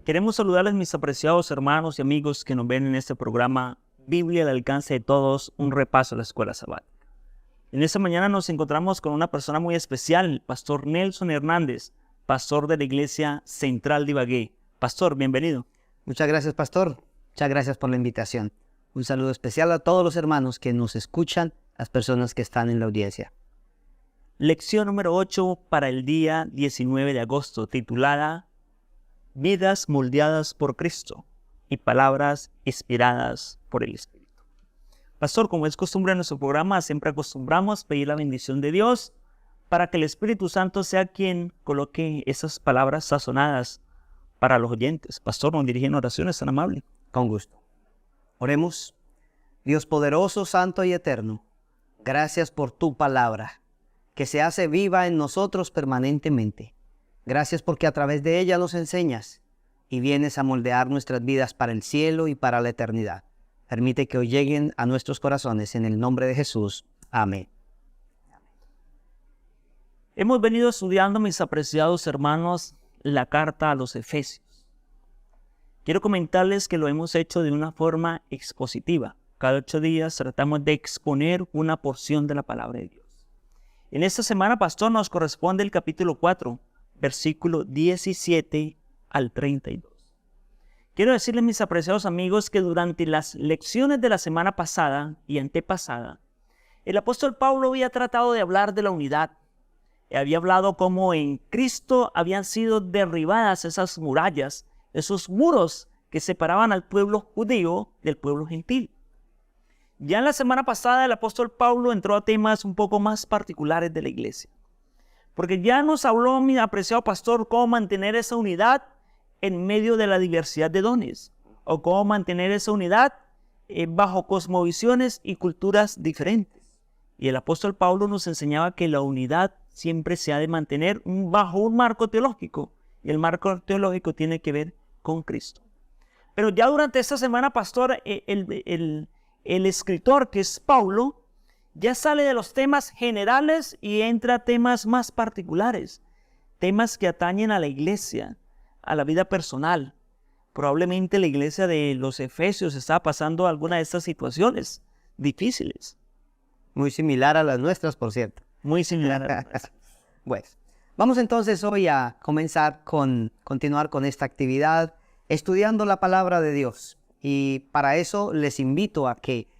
Queremos saludarles, mis apreciados hermanos y amigos que nos ven en este programa Biblia al alcance de todos, un repaso a la escuela sabática. En esta mañana nos encontramos con una persona muy especial, el pastor Nelson Hernández, pastor de la Iglesia Central de Ibagué. Pastor, bienvenido. Muchas gracias, pastor. Muchas gracias por la invitación. Un saludo especial a todos los hermanos que nos escuchan, las personas que están en la audiencia. Lección número 8 para el día 19 de agosto, titulada Vidas moldeadas por Cristo y palabras inspiradas por el Espíritu. Pastor, como es costumbre en nuestro programa, siempre acostumbramos pedir la bendición de Dios para que el Espíritu Santo sea quien coloque esas palabras sazonadas para los oyentes. Pastor, nos dirigen oraciones tan amable. Con gusto. Oremos. Dios poderoso, santo y eterno, gracias por tu palabra, que se hace viva en nosotros permanentemente. Gracias porque a través de ella nos enseñas y vienes a moldear nuestras vidas para el cielo y para la eternidad. Permite que hoy lleguen a nuestros corazones en el nombre de Jesús. Amén. Hemos venido estudiando, mis apreciados hermanos, la carta a los Efesios. Quiero comentarles que lo hemos hecho de una forma expositiva. Cada 8 días tratamos de exponer una porción de la palabra de Dios. En esta semana, pastor, nos corresponde el capítulo 4, versículo 17 al 32. Quiero decirles, mis apreciados amigos, que durante las lecciones de la semana pasada y antepasada, el apóstol Pablo había tratado de hablar de la unidad. Había hablado cómo en Cristo habían sido derribadas esas murallas, esos muros que separaban al pueblo judío del pueblo gentil. Ya en la semana pasada el apóstol Pablo entró a temas un poco más particulares de la iglesia. Porque ya nos habló, mi apreciado pastor, cómo mantener esa unidad en medio de la diversidad de dones. O cómo mantener esa unidad bajo cosmovisiones y culturas diferentes. Y el apóstol Pablo nos enseñaba que la unidad siempre se ha de mantener bajo un marco teológico. Y el marco teológico tiene que ver con Cristo. Pero ya durante esta semana, pastor, el escritor, que es Pablo, ya sale de los temas generales y entra a temas más particulares. Temas que atañen a la iglesia, a la vida personal. Probablemente la iglesia de los Efesios está pasando alguna de estas situaciones difíciles. Muy similar a las nuestras, por cierto. Muy similar a las nuestras. Bueno, vamos entonces hoy a continuar con esta actividad, estudiando la palabra de Dios. Y para eso les invito a que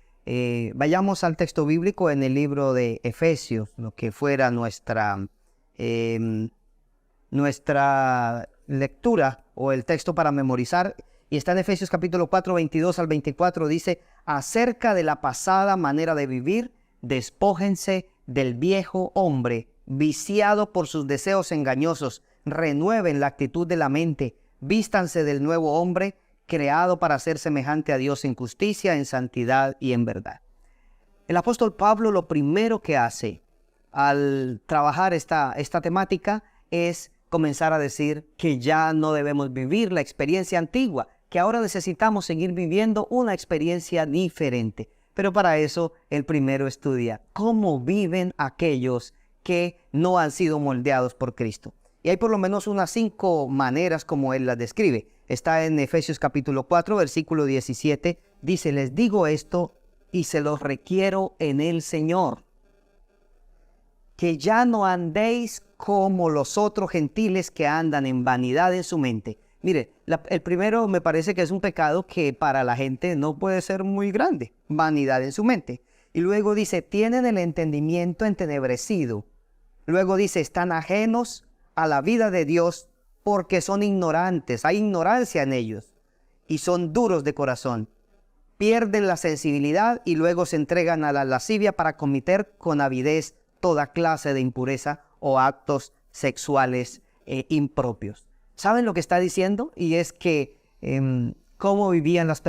vayamos al texto bíblico en el libro de Efesios, lo que fuera nuestra lectura o el texto para memorizar. Y está en Efesios capítulo 4, 22 al 24, dice: acerca de la pasada manera de vivir, despójense del viejo hombre, viciado por sus deseos engañosos, renueven la actitud de la mente, vístanse del nuevo hombre, creado para ser semejante a Dios en justicia, en santidad y en verdad. El apóstol Pablo lo primero que hace al trabajar esta temática es comenzar a decir que ya no debemos vivir la experiencia antigua, que ahora necesitamos seguir viviendo una experiencia diferente. Pero para eso, el primero estudia cómo viven aquellos que no han sido moldeados por Cristo. Y hay por lo menos unas 5 maneras como él las describe. Está en Efesios capítulo 4, versículo 17. Dice: les digo esto y se los requiero en el Señor, que ya no andéis como los otros gentiles que andan en vanidad en su mente. Mire, el primero me parece que es un pecado que para la gente no puede ser muy grande. Vanidad en su mente. Y luego dice: tienen el entendimiento entenebrecido. Luego dice: están ajenos a la vida de Dios porque son ignorantes. Hay ignorancia en ellos y son duros de corazón. Pierden la sensibilidad y luego se entregan a la lascivia para cometer con avidez toda clase de impureza o actos sexuales impropios. ¿Saben lo que está diciendo? Y es que ¿cómo viven las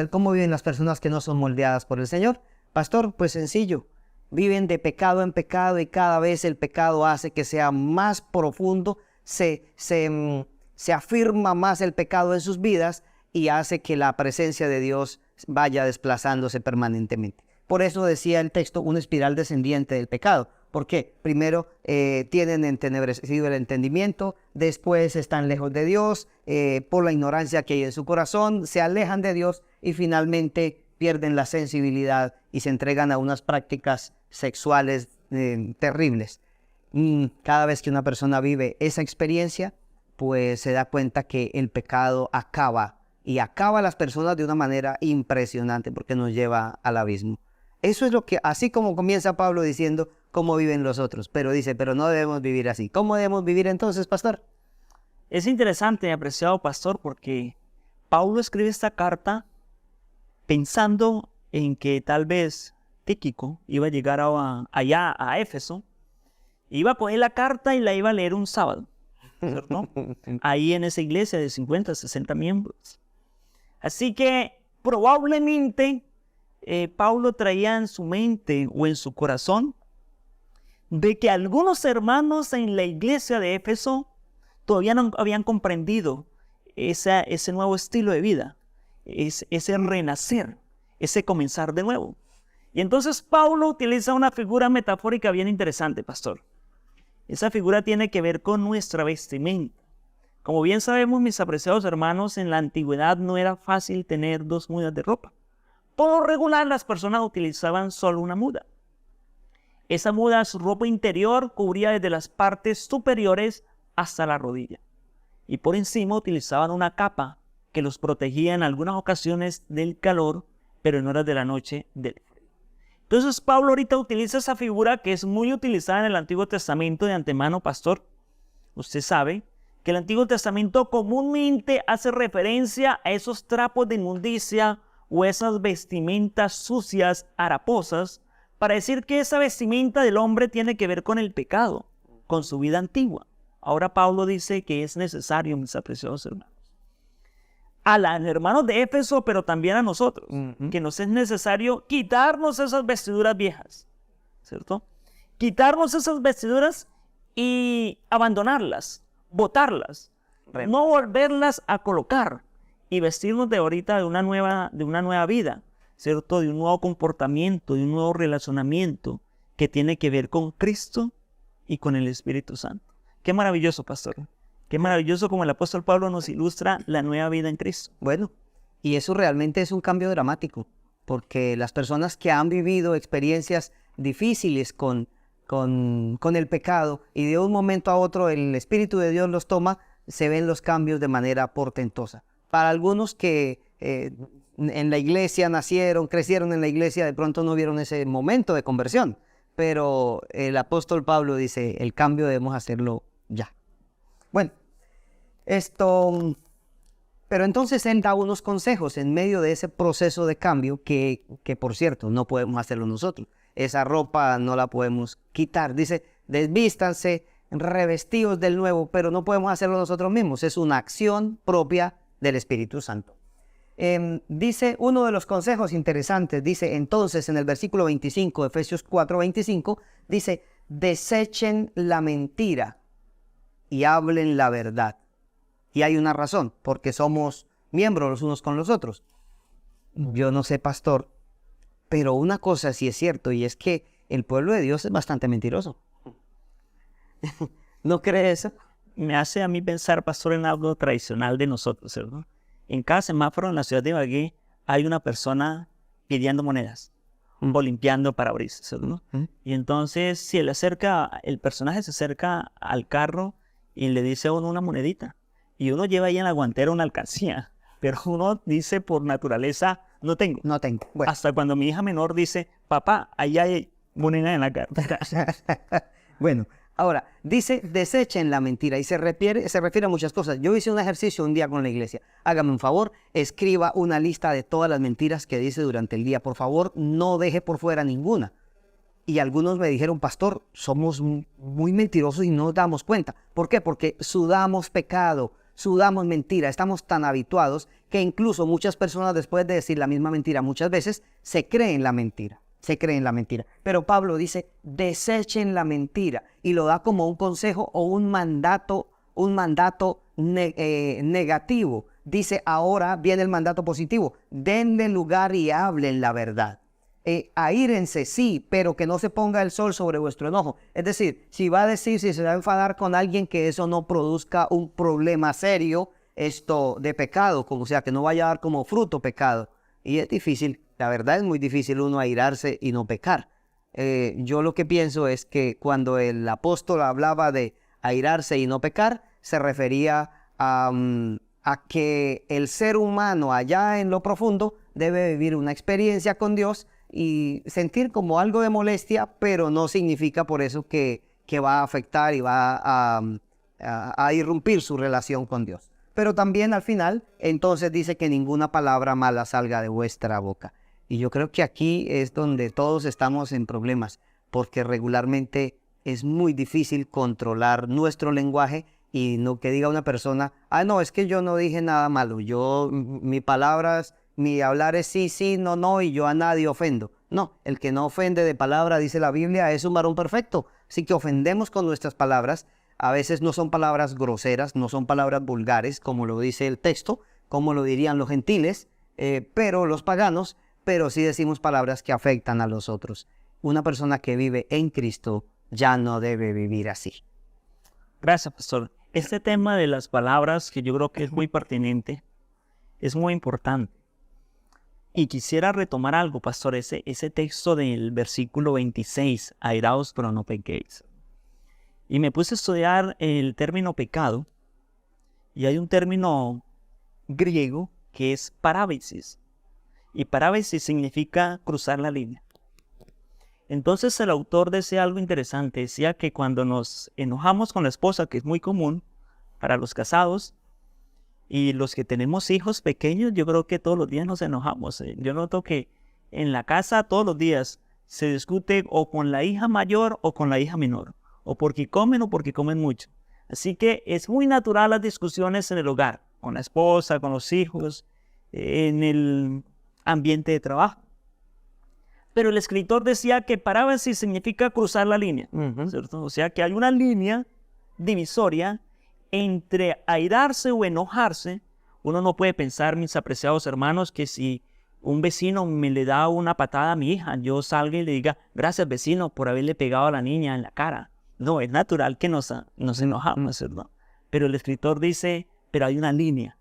personas que no son moldeadas por el Señor? Pastor, pues sencillo. Viven de pecado en pecado y cada vez el pecado hace que sea más profundo, se afirma más el pecado en sus vidas y hace que la presencia de Dios vaya desplazándose permanentemente. Por eso decía el texto, una espiral descendiente del pecado. ¿Por qué? Primero tienen entenebrecido el entendimiento, después están lejos de Dios, por la ignorancia que hay en su corazón, se alejan de Dios y finalmente pierden la sensibilidad y se entregan a unas prácticas sexuales terribles. Cada vez que una persona vive esa experiencia, pues se da cuenta que el pecado acaba a las personas de una manera impresionante porque nos lleva al abismo. Eso es lo que, así como comienza Pablo diciendo cómo viven los otros, pero dice, pero no debemos vivir así. ¿Cómo debemos vivir entonces, pastor? Es interesante, apreciado pastor, porque Pablo escribe esta carta pensando en que tal vez Tíquico iba a llegar allá a Éfeso, iba a coger la carta y la iba a leer un sábado, ¿cierto? Ahí en esa iglesia de 50, 60 miembros. Así que probablemente Pablo traía en su mente o en su corazón de que algunos hermanos en la iglesia de Éfeso todavía no habían comprendido ese nuevo estilo de vida, ese renacer, ese comenzar de nuevo. Y entonces Pablo utiliza una figura metafórica bien interesante, pastor. Esa figura tiene que ver con nuestra vestimenta. Como bien sabemos, mis apreciados hermanos, en la antigüedad no era fácil tener dos mudas de ropa. Por lo regular, las personas utilizaban solo una muda. Esa muda, su ropa interior, cubría desde las partes superiores hasta la rodilla. Y por encima utilizaban una capa que los protegía en algunas ocasiones del calor, pero en horas de la noche del frío. Entonces Pablo ahorita utiliza esa figura que es muy utilizada en el Antiguo Testamento de antemano, pastor. Usted sabe que el Antiguo Testamento comúnmente hace referencia a esos trapos de inmundicia o esas vestimentas sucias, haraposas, para decir que esa vestimenta del hombre tiene que ver con el pecado, con su vida antigua. Ahora Pablo dice que es necesario, mis apreciados hermanos, a los hermanos de Éfeso, pero también a nosotros, que nos es necesario quitarnos esas vestiduras viejas, ¿cierto? Quitarnos esas vestiduras y abandonarlas, botarlas, no volverlas a colocar y vestirnos de ahorita de una nueva vida, ¿cierto? De un nuevo comportamiento, de un nuevo relacionamiento que tiene que ver con Cristo y con el Espíritu Santo. Qué maravilloso, pastor. Qué maravilloso como el apóstol Pablo nos ilustra la nueva vida en Cristo. Bueno, y eso realmente es un cambio dramático, porque las personas que han vivido experiencias difíciles con el pecado y de un momento a otro el Espíritu de Dios los toma, se ven los cambios de manera portentosa. Para algunos que en la iglesia nacieron, crecieron en la iglesia, de pronto no vieron ese momento de conversión, pero el apóstol Pablo dice, el cambio debemos hacerlo ya. Bueno, pero entonces él da unos consejos en medio de ese proceso de cambio que por cierto, no podemos hacerlo nosotros. Esa ropa no la podemos quitar. Dice, desvístanse, revestidos del nuevo, pero no podemos hacerlo nosotros mismos. Es una acción propia del Espíritu Santo. Dice uno de los consejos interesantes, dice entonces en el versículo 25, Efesios 4:25, dice, desechen la mentira y hablen la verdad. Y hay una razón, porque somos miembros los unos con los otros. Yo no sé, pastor, pero una cosa sí es cierto, y es que el pueblo de Dios es bastante mentiroso. ¿No cree eso? Me hace a mí pensar, pastor, en algo tradicional de nosotros, ¿cierto? En cada semáforo en la ciudad de Ibagué hay una persona pidiendo monedas o limpiando parabrisas, ¿cierto? Y entonces, si el personaje se acerca al carro y le dice a uno una monedita, y uno lleva ahí en la guantera una alcancía, pero uno dice por naturaleza, no tengo. No tengo. Bueno. Hasta cuando mi hija menor dice, papá, ahí hay moneda en la cartera. Bueno, ahora, dice, desechen la mentira, y se refiere a muchas cosas. Yo hice un ejercicio un día con la iglesia. Hágame un favor, escriba una lista de todas las mentiras que dice durante el día. Por favor, no deje por fuera ninguna. Y algunos me dijeron, pastor, somos muy mentirosos y no nos damos cuenta. ¿Por qué? Porque sudamos pecado, sudamos mentira. Estamos tan habituados que incluso muchas personas, después de decir la misma mentira muchas veces, se creen la mentira. Pero Pablo dice, desechen la mentira, y lo da como un consejo o un mandato negativo. Dice, ahora viene el mandato positivo, denle lugar y hablen la verdad. aírense, sí, pero que no se ponga el sol sobre vuestro enojo. Es decir, si va a decir, si se va a enfadar con alguien, que eso no produzca un problema serio de pecado, como sea, que no vaya a dar como fruto pecado. Y es difícil, la verdad es muy difícil uno airarse y no pecar. Yo lo que pienso es que cuando el apóstol hablaba de airarse y no pecar, se refería a que el ser humano allá en lo profundo debe vivir una experiencia con Dios y sentir como algo de molestia, pero no significa por eso que va a afectar y va a irrumpir su relación con Dios. Pero también al final, entonces dice que ninguna palabra mala salga de vuestra boca. Y yo creo que aquí es donde todos estamos en problemas, porque regularmente es muy difícil controlar nuestro lenguaje y no que diga una persona, no, es que yo no dije nada malo, mi palabras, mi hablar es sí, sí, no, no, y yo a nadie ofendo. No, el que no ofende de palabra, dice la Biblia, es un varón perfecto. Así que ofendemos con nuestras palabras. A veces no son palabras groseras, no son palabras vulgares, como lo dice el texto, como lo dirían los gentiles, pero los paganos, pero sí decimos palabras que afectan a los otros. Una persona que vive en Cristo ya no debe vivir así. Gracias, pastor. Este tema de las palabras, que yo creo que es muy pertinente, es muy importante. Y quisiera retomar algo, pastor, ese texto del versículo 26, airaos pero no pequéis. Y me puse a estudiar el término pecado, y hay un término griego que es parábesis. Y parábesis significa cruzar la línea. Entonces el autor decía algo interesante, decía que cuando nos enojamos con la esposa, que es muy común para los casados, y los que tenemos hijos pequeños, yo creo que todos los días nos enojamos. Yo noto que en la casa todos los días se discute o con la hija mayor o con la hija menor, o porque comen o porque comen mucho. Así que es muy natural las discusiones en el hogar, con la esposa, con los hijos, en el ambiente de trabajo. Pero el escritor decía que parábasis significa cruzar la línea, ¿cierto? O sea que hay una línea divisoria entre airarse o enojarse. Uno no puede pensar, mis apreciados hermanos, que si un vecino me le da una patada a mi hija, yo salga y le diga, gracias vecino por haberle pegado a la niña en la cara. No, es natural que nos enojamos, ¿verdad? Pero el escritor dice, pero hay una línea.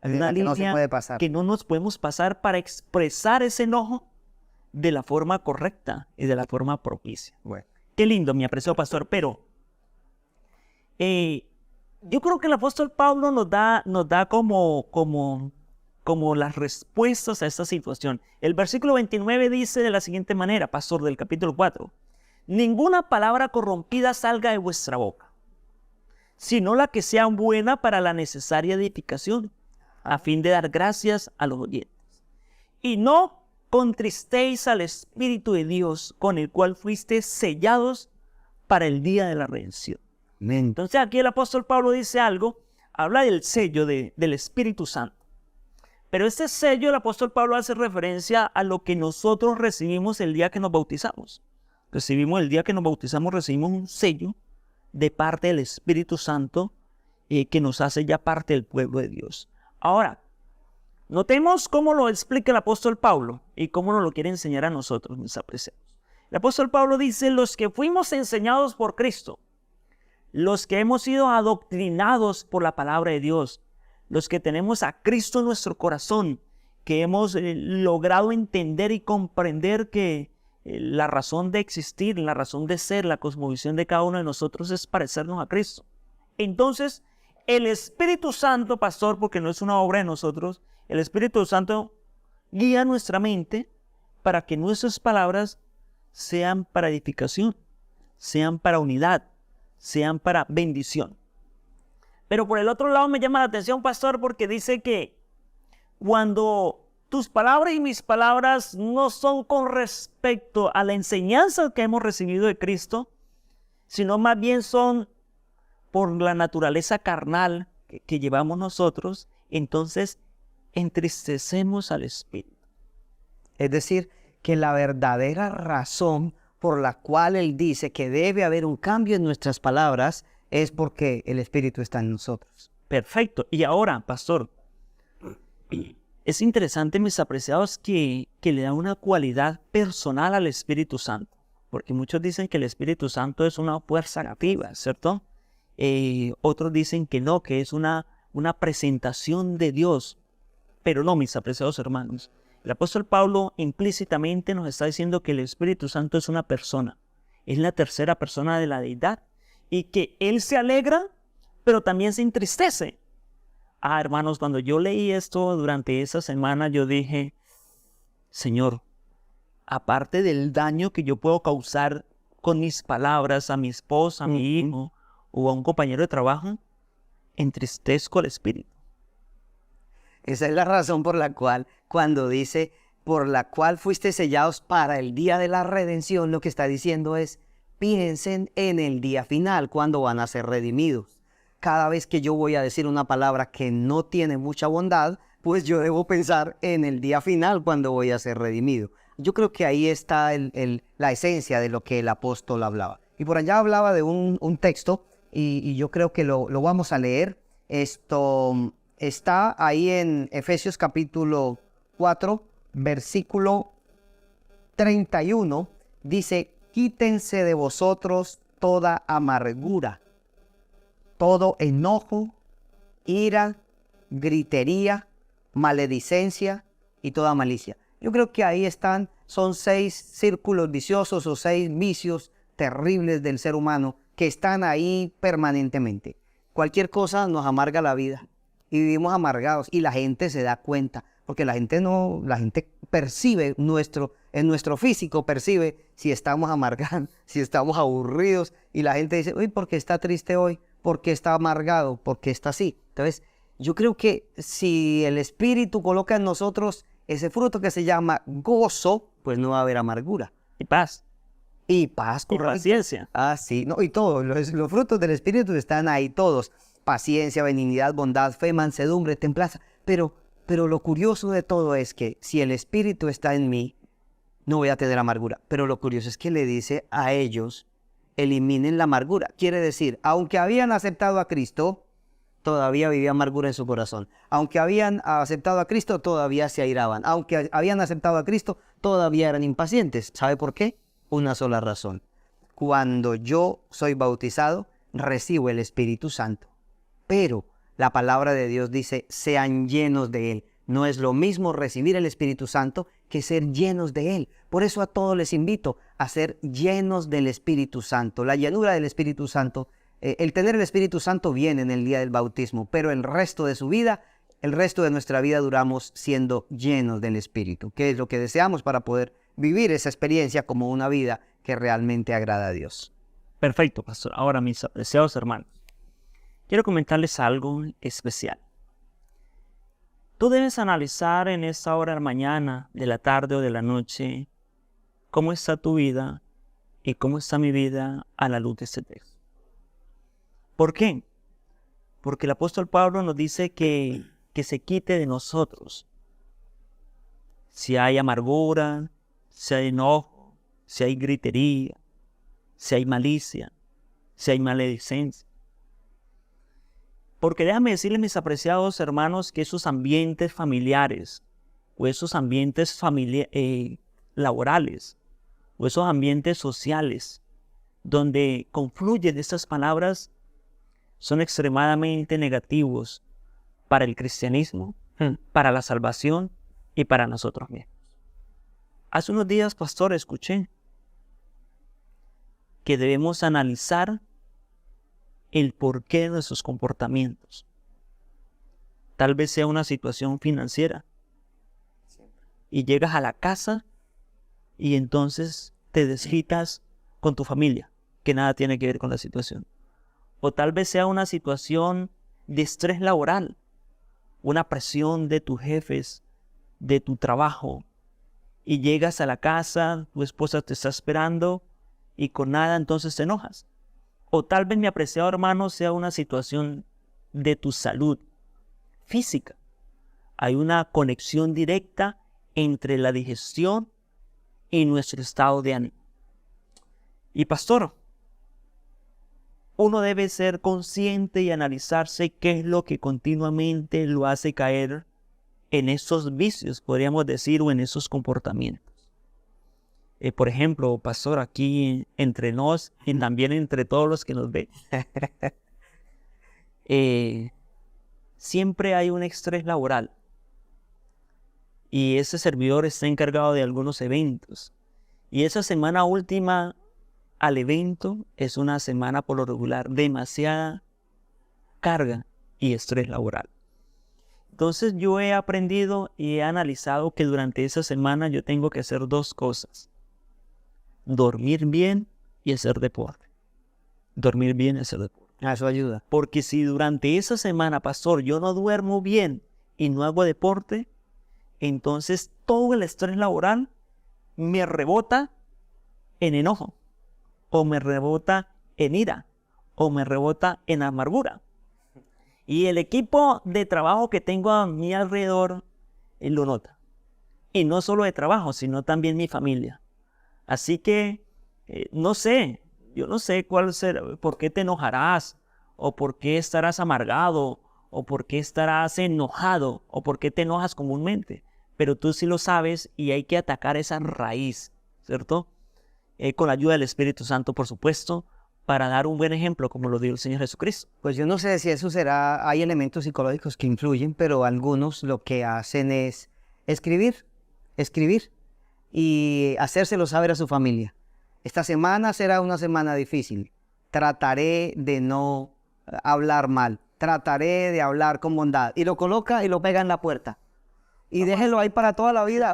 Hay una línea no se puede pasar, que no nos podemos pasar para expresar ese enojo de la forma correcta y de la forma propicia. Bueno. Qué lindo, mi apreciado pastor, pero yo creo que el apóstol Pablo nos da como las respuestas a esta situación. El versículo 29 dice de la siguiente manera, pastor, del capítulo 4, ninguna palabra corrompida salga de vuestra boca, sino la que sea buena para la necesaria edificación, a fin de dar gracias a los oyentes. Y no contristéis al Espíritu de Dios, con el cual fuisteis sellados para el día de la redención. Entonces aquí el apóstol Pablo dice algo, habla del sello del Espíritu Santo. Pero este sello el apóstol Pablo hace referencia a lo que nosotros recibimos el día que nos bautizamos. El día que nos bautizamos recibimos un sello de parte del Espíritu Santo que nos hace ya parte del pueblo de Dios. Ahora, notemos cómo lo explica el apóstol Pablo y cómo nos lo quiere enseñar a nosotros, mis apreciados. El apóstol Pablo dice, los que fuimos enseñados por Cristo, los que hemos sido adoctrinados por la palabra de Dios, los que tenemos a Cristo en nuestro corazón, que hemos logrado entender y comprender que la razón de existir, la razón de ser, la cosmovisión de cada uno de nosotros es parecernos a Cristo. Entonces, el Espíritu Santo, pastor, porque no es una obra de nosotros, el Espíritu Santo guía nuestra mente para que nuestras palabras sean para edificación, sean para unidad, sean para bendición. Pero por el otro lado me llama la atención, pastor, porque dice que cuando tus palabras y mis palabras no son con respecto a la enseñanza que hemos recibido de Cristo, sino más bien son por la naturaleza carnal que llevamos nosotros, entonces entristecemos al Espíritu. Es decir, que la verdadera razón por la cual él dice que debe haber un cambio en nuestras palabras es porque el Espíritu está en nosotros. Perfecto. Y ahora, pastor, Es interesante, mis apreciados, que le da una cualidad personal al Espíritu Santo. Porque muchos dicen que el Espíritu Santo es una fuerza activa, ¿cierto? Otros dicen que no, que es una presentación de Dios. Pero no, mis apreciados hermanos. El apóstol Pablo implícitamente nos está diciendo que el Espíritu Santo es una persona. Es la tercera persona de la deidad. Y que Él se alegra, pero también se entristece. Hermanos, cuando yo leí esto durante esa semana, yo dije, Señor, aparte del daño que yo puedo causar con mis palabras a mi esposa, a mi hijo o a un compañero de trabajo, entristezco al Espíritu. Esa es la razón por la cual, cuando dice, por la cual fuiste sellados para el día de la redención, lo que está diciendo es, piensen en el día final, cuando van a ser redimidos. Cada vez que yo voy a decir una palabra que no tiene mucha bondad, pues yo debo pensar en el día final, cuando voy a ser redimido. Yo creo que ahí está la esencia de lo que el apóstol hablaba. Y por allá hablaba de un texto, y yo creo que lo vamos a leer. Esto está ahí en Efesios capítulo 4, versículo 31. Dice, quítense de vosotros toda amargura, todo enojo, ira, gritería, maledicencia y toda malicia. Yo creo que ahí son 6 círculos viciosos o 6 vicios terribles del ser humano que están ahí permanentemente. Cualquier cosa nos amarga la vida y vivimos amargados y la gente se da cuenta, porque la gente percibe en nuestro físico percibe si estamos amargados, si estamos aburridos, y la gente dice, uy, ¿por qué está triste hoy? ¿Por qué está amargado? ¿Por qué está así? Entonces, yo creo que si el Espíritu coloca en nosotros ese fruto que se llama gozo, pues no va a haber amargura. Y paz. Y paz, Y paciencia. Sí, no, y todos, los frutos del Espíritu están ahí todos. Paciencia, benignidad, bondad, fe, mansedumbre, templanza. Pero lo curioso de todo es que si el Espíritu está en mí, no voy a tener amargura. Pero lo curioso es que le dice a ellos, eliminen la amargura. Quiere decir, aunque habían aceptado a Cristo, todavía vivía amargura en su corazón. Aunque habían aceptado a Cristo, todavía se airaban. Aunque habían aceptado a Cristo, todavía eran impacientes. ¿Sabe por qué? Una sola razón. Cuando yo soy bautizado, recibo el Espíritu Santo. Pero la palabra de Dios dice, sean llenos de Él. No es lo mismo recibir el Espíritu Santo que ser llenos de Él. Por eso a todos les invito a ser llenos del Espíritu Santo. La llenura del Espíritu Santo, el tener el Espíritu Santo viene en el día del bautismo, pero el resto de su vida, el resto de nuestra vida duramos siendo llenos del Espíritu, que es lo que deseamos para poder vivir esa experiencia como una vida que realmente agrada a Dios. Perfecto, pastor. Ahora, mis apreciados hermanos, quiero comentarles algo especial. Tú debes analizar en esta hora de la mañana, de la tarde o de la noche, cómo está tu vida y cómo está mi vida a la luz de este texto. ¿Por qué? Porque el apóstol Pablo nos dice que se quite de nosotros. Si hay amargura, si hay enojo, si hay gritería, si hay malicia, si hay maledicencia. Porque déjame decirles, mis apreciados hermanos, que esos ambientes familiares o esos ambientes laborales o esos ambientes sociales donde confluyen estas palabras son extremadamente negativos para el cristianismo, para la salvación y para nosotros mismos. Hace unos días, pastor, escuché que debemos analizar el porqué de nuestros comportamientos. Tal vez sea una situación financiera y llegas a la casa y entonces te desquitas con tu familia, que nada tiene que ver con la situación. O tal vez sea una situación de estrés laboral, una presión de tus jefes, de tu trabajo, y llegas a la casa, tu esposa te está esperando y con nada entonces te enojas. O tal vez, mi apreciado hermano, sea una situación de tu salud física. Hay una conexión directa entre la digestión y nuestro estado de ánimo. Y pastor, uno debe ser consciente y analizarse qué es lo que continuamente lo hace caer en esos vicios, podríamos decir, o en esos comportamientos. Por ejemplo, pastor, aquí entre nos y también entre todos los que nos ven, siempre hay un estrés laboral. Y ese servidor está encargado de algunos eventos. Y esa semana última al evento es una semana por lo regular demasiada carga y estrés laboral. Entonces yo he aprendido y he analizado que durante esa semana yo tengo que hacer dos cosas. Dormir bien y hacer deporte. Dormir bien y hacer deporte. Eso ayuda. Porque si durante esa semana, pastor, yo no duermo bien y no hago deporte, entonces todo el estrés laboral me rebota en enojo, o me rebota en ira, o me rebota en amargura. Y el equipo de trabajo que tengo a mi alrededor lo nota. Y no solo de trabajo, sino también mi familia. Así que, yo no sé cuál será, por qué te enojarás, o por qué estarás amargado, o por qué estarás enojado, o por qué te enojas comúnmente. Pero tú sí lo sabes y hay que atacar esa raíz, ¿cierto? Con la ayuda del Espíritu Santo, por supuesto, para dar un buen ejemplo, como lo dio el Señor Jesucristo. Pues yo no sé si eso será, hay elementos psicológicos que influyen, pero algunos lo que hacen es escribir y hacérselo saber a su familia. Esta semana será una semana difícil. Trataré de no hablar mal, trataré de hablar con bondad. Y lo coloca y lo pega en la puerta. Y déjenlo ahí para toda la vida.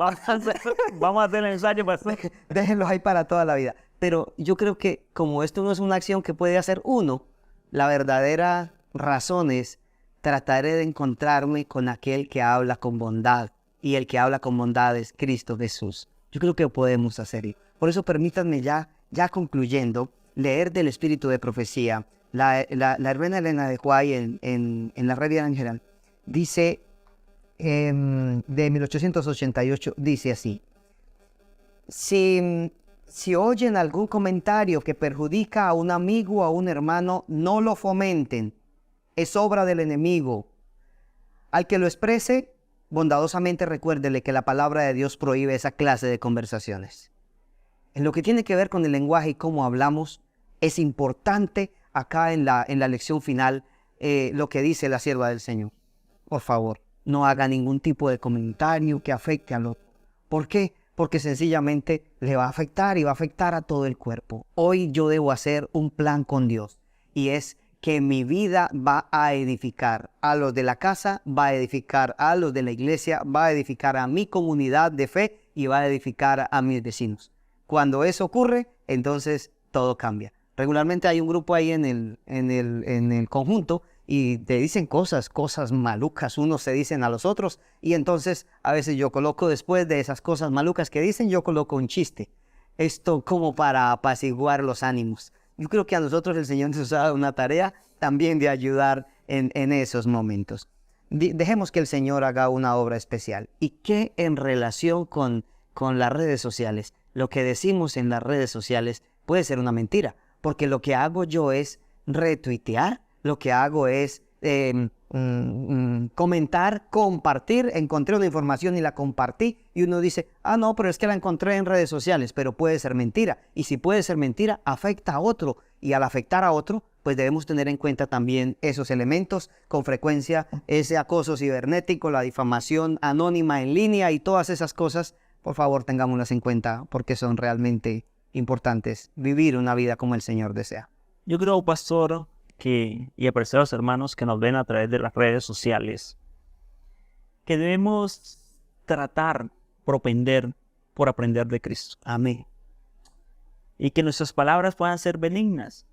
Vamos a hacer el ensayo, pastor. Déjenlo ahí para toda la vida. Pero yo creo que como esto no es una acción que puede hacer uno, la verdadera razón es trataré de encontrarme con aquel que habla con bondad. Y el que habla con bondad es Cristo Jesús. Yo creo que podemos hacer. Por eso permítanme ya concluyendo, leer del espíritu de profecía. La hermana Elena de White en la Red en general dice, de 1888, dice así: si oyen algún comentario que perjudica a un amigo o a un hermano, no lo fomenten. Es obra del enemigo. Al que lo exprese, bondadosamente recuérdele que la palabra de Dios prohíbe esa clase de conversaciones. En lo que tiene que ver con el lenguaje y cómo hablamos, es importante acá en la lección final lo que dice la sierva del Señor. Por favor, no haga ningún tipo de comentario que afecte al otro. ¿Por qué? Porque sencillamente le va a afectar y va a afectar a todo el cuerpo. Hoy yo debo hacer un plan con Dios y es que mi vida va a edificar a los de la casa, va a edificar a los de la iglesia, va a edificar a mi comunidad de fe y va a edificar a mis vecinos. Cuando eso ocurre, entonces todo cambia. Regularmente hay un grupo ahí en el conjunto y te dicen cosas malucas, unos se dicen a los otros, y entonces a veces yo coloco después de esas cosas malucas que dicen, yo coloco un chiste. Esto como para apaciguar los ánimos. Yo creo que a nosotros el Señor nos ha dado una tarea también de ayudar en esos momentos. Dejemos que el Señor haga una obra especial. ¿Y qué en relación con las redes sociales? Lo que decimos en las redes sociales puede ser una mentira, porque lo que hago yo es retuitear, lo que hago es comentar, compartir. Encontré una información y la compartí y uno dice, no, pero es que la encontré en redes sociales, pero puede ser mentira. Y si puede ser mentira, afecta a otro. Y al afectar a otro, pues debemos tener en cuenta también esos elementos. Con frecuencia, ese acoso cibernético, la difamación anónima en línea y todas esas cosas, por favor, tengámoslas en cuenta porque son realmente importantes. Vivir una vida como el Señor desea. Yo creo, pastor, y apreciados hermanos que nos ven a través de las redes sociales, que debemos tratar, propender por aprender de Cristo. Amén. Y que nuestras palabras puedan ser benignas.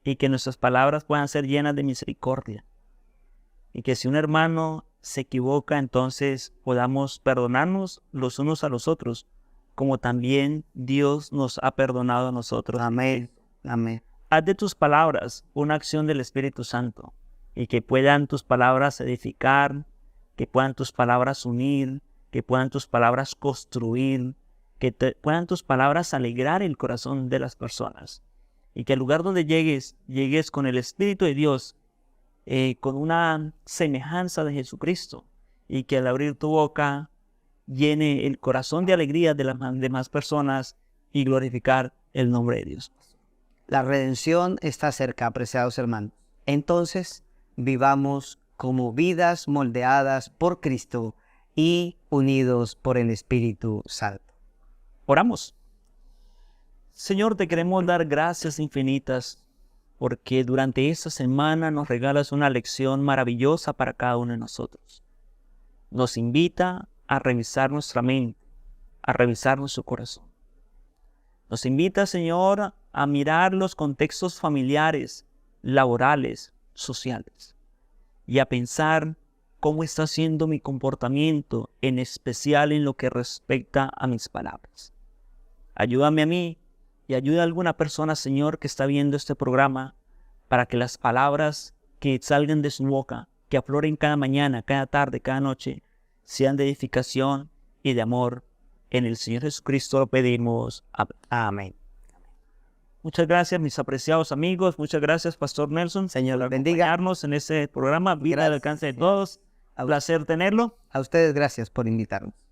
Y que nuestras palabras puedan ser llenas de misericordia. Y que si un hermano se equivoca, entonces podamos perdonarnos los unos a los otros, como también Dios nos ha perdonado a nosotros. Amén. Amén. Haz de tus palabras una acción del Espíritu Santo y que puedan tus palabras edificar, que puedan tus palabras unir, que puedan tus palabras construir, que puedan tus palabras alegrar el corazón de las personas y que al lugar donde llegues con el Espíritu de Dios, con una semejanza de Jesucristo y que al abrir tu boca llene el corazón de alegría de las demás personas y glorificar el nombre de Dios. La redención está cerca, apreciados hermanos. Entonces, vivamos como vidas moldeadas por Cristo y unidos por el Espíritu Santo. Oramos. Señor, te queremos dar gracias infinitas porque durante esta semana nos regalas una lección maravillosa para cada uno de nosotros. Nos invita a revisar nuestra mente, a revisar nuestro corazón. Nos invita, Señor, a mirar los contextos familiares, laborales, sociales y a pensar cómo está siendo mi comportamiento, en especial en lo que respecta a mis palabras. Ayúdame a mí y ayuda a alguna persona, Señor, que está viendo este programa para que las palabras que salgan de su boca, que afloren cada mañana, cada tarde, cada noche, sean de edificación y de amor. En el Señor Jesucristo lo pedimos. Amén. Muchas gracias, mis apreciados amigos. Muchas gracias, Pastor Nelson. Señor, por bendiga. acompañarnos en este programa. Vida al alcance de todos. Un placer tenerlo. A ustedes, gracias por invitarnos.